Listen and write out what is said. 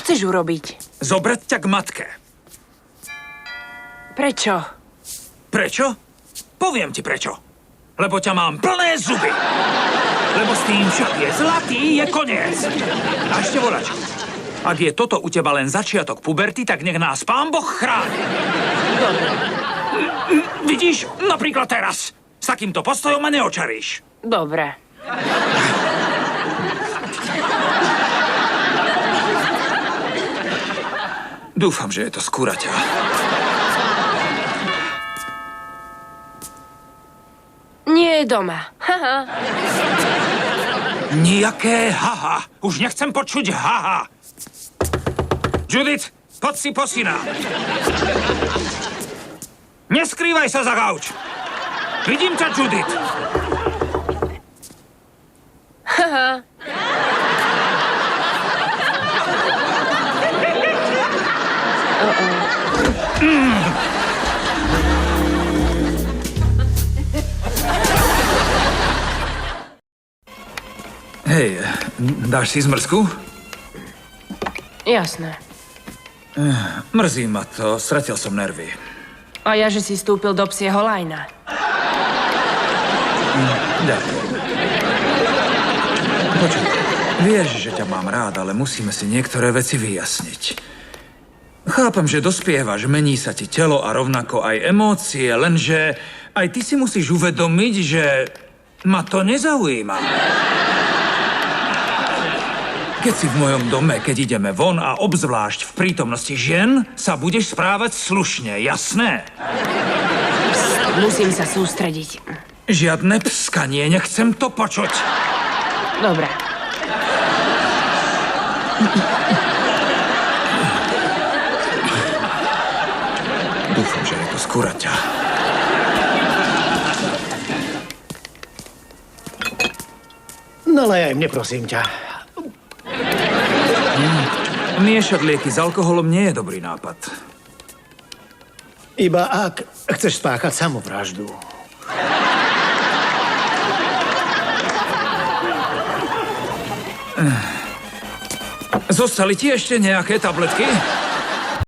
chceš urobiť? Zobrať ťa k matke. Prečo? Prečo? Poviem ti prečo. Lebo ťa mám plné zuby. Lebo s tým však je zlatý, je koniec. A ešte volač. Ak je toto u teba len začiatok puberty, tak nech nás Pán Boh chráni. Dobre. Vidíš? Napríklad teraz. S takýmto postojom ma neočaríš. Dobre. Dúfam, že je to z kuraťa. Nie je doma. Haha. Nijaké haha. Už nechcem počuť haha. Judith, poď si po syna. Neskrývaj sa za gauč. Vidím ťa, Judith. Haha. Hej, dáš si zmrzku? Jasné. Mrzí ma to, stratil som nervy. A ja, že si stúpil do psieho lajna. Ďakujem. Počuj, vieš, že ťa mám rád, ale musíme si niektoré veci vyjasniť. Chápem, že dospievaš, mení sa ti telo a rovnako aj emócie, lenže aj ty si musíš uvedomiť, že ma to nezaujíma. Keď si v mojom dome, keď ideme von a obzvlášť v prítomnosti žien, sa budeš správať slušne, jasné? Musím sa sústrediť. Žiadne pskanie, nechcem to počuť. Dobre. Dúfam, že je to z kuraťa. Nalej aj mne, prosím ťa. Miešať lieky s alkoholom nie je dobrý nápad. Iba ak chceš spáchať samovraždu. Zostali ti ešte nejaké tabletky?